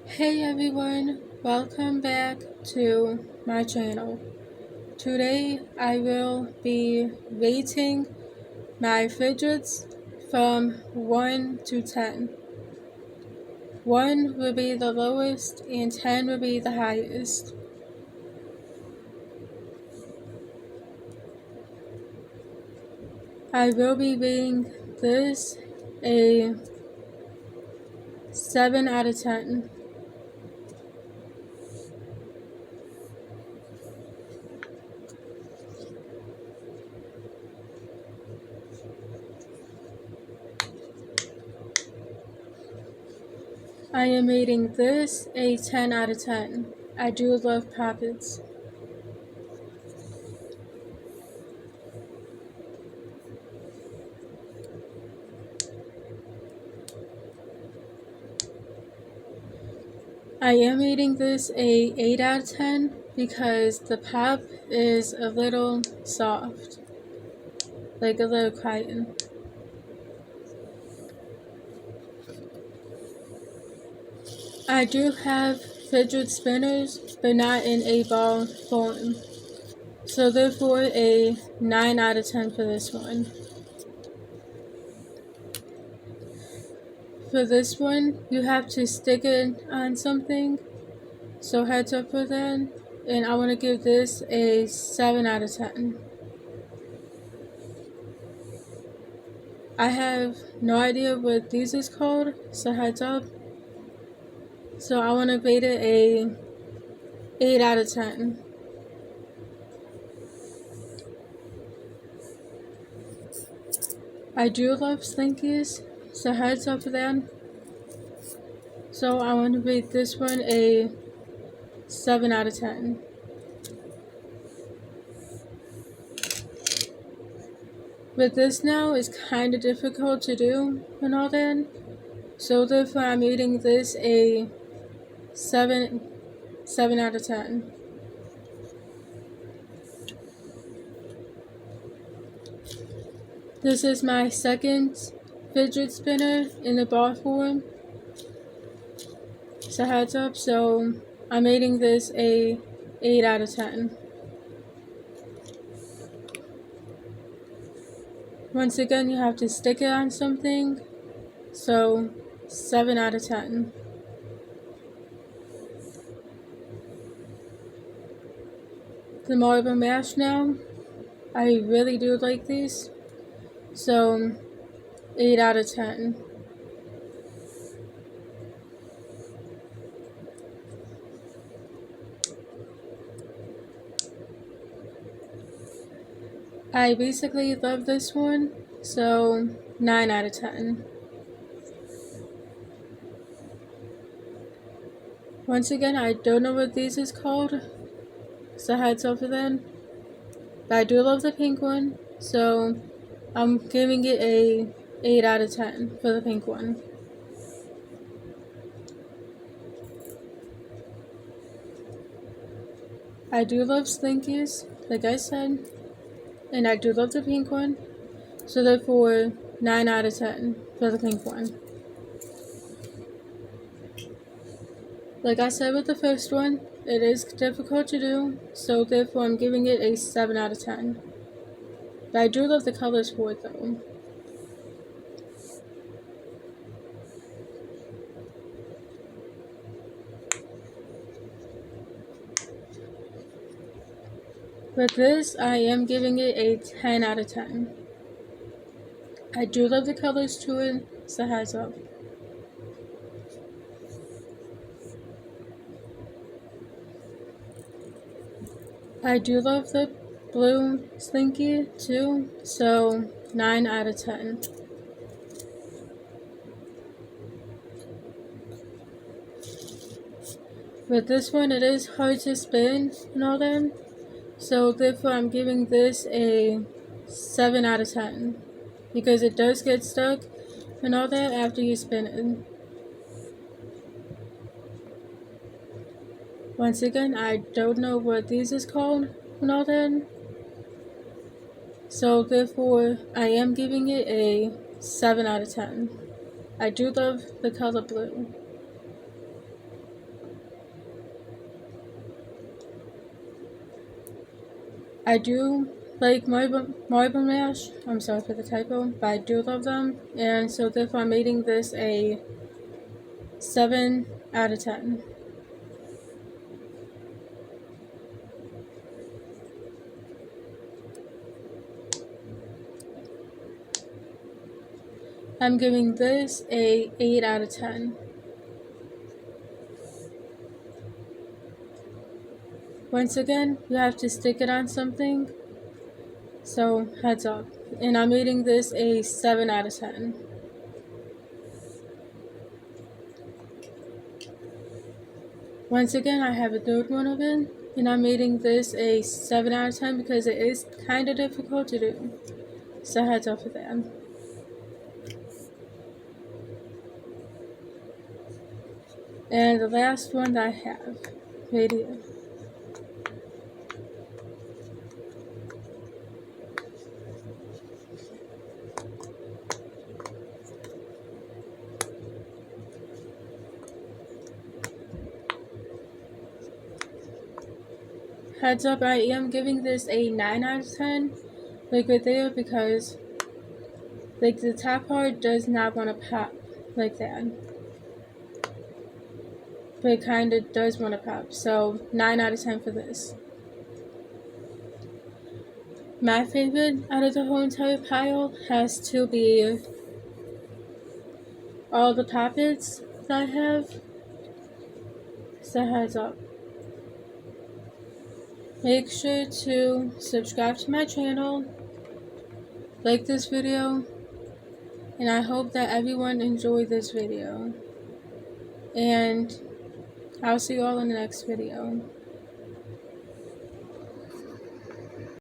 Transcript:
Hey everyone, welcome back to my channel. Today I will be rating my fidgets from 1 to 10. 1 will be the lowest and 10 will be the highest. I will be rating this a 7 out of 10. I am rating this a 10 out of 10. I do love poppets. I am rating this a 8 out of 10 because the pop is a little soft, like a little cotton. I do have fidget spinners, but not in a ball form. So therefore a 9 out of 10 for this one. For this one, you have to stick it on something, so heads up for that. And I want to give this a 7 out of 10. I have no idea what these is called, so heads up. So I want to rate it a 8 out of 10. I do love Slinkies, so heads up for them. So I want to rate this one a 7 out of 10. But this now is kind of difficult to do and all that. So therefore I'm rating this a 7 out of 10. This is my second fidget spinner in the ball form. So heads up, so I'm rating this a 8 out of 10. Once again, you have to stick it on something, so 7 out of 10. The marble mash now, I really do like these, so 8 out of 10. I basically love this one, so 9 out of 10. Once again, I don't know what these is called, so heads up for them. But I do love the pink one, so I'm giving it a 8 out of 10 for the pink one. I do love Slinkies, like I said, and I do love the pink one, so therefore 9 out of 10 for the pink one. Like I said with the first one, it is difficult to do, so therefore I'm giving it a 7 out of 10. But I do love the colors for it though. But this, I am giving it a 10 out of 10. I do love the colors to it, so heads up. I do love the blue Slinky too, so 9 out of 10. With this one, it is hard to spin and all that, so therefore I'm giving this a 7 out of 10. Because it does get stuck and all that after you spin it. Once again, I don't know what these is called and all that. So therefore, I am giving it a 7 out of 10. I do love the color blue. I do like marble mash. I'm sorry for the typo, but I do love them. And so therefore I'm rating this a 7 out of 10. I'm giving this a 8 out of 10. Once again, you have to stick it on something, so heads up. And I'm rating this a 7 out of 10. Once again, I have a third one of it, and I'm rating this a 7 out of 10 because it is kind of difficult to do. So heads up for that. And the last one that I have, right here. Heads up, I am giving this a 9 out of 10, like right there, because like the top part does not want to pop like that. But it kind of does want to pop, so 9 out of 10 for this. My favorite out of the whole entire pile has to be all the poppets that I have. So heads up. Make sure to subscribe to my channel, like this video, and I hope that everyone enjoyed this video. And I'll see you all in the next video.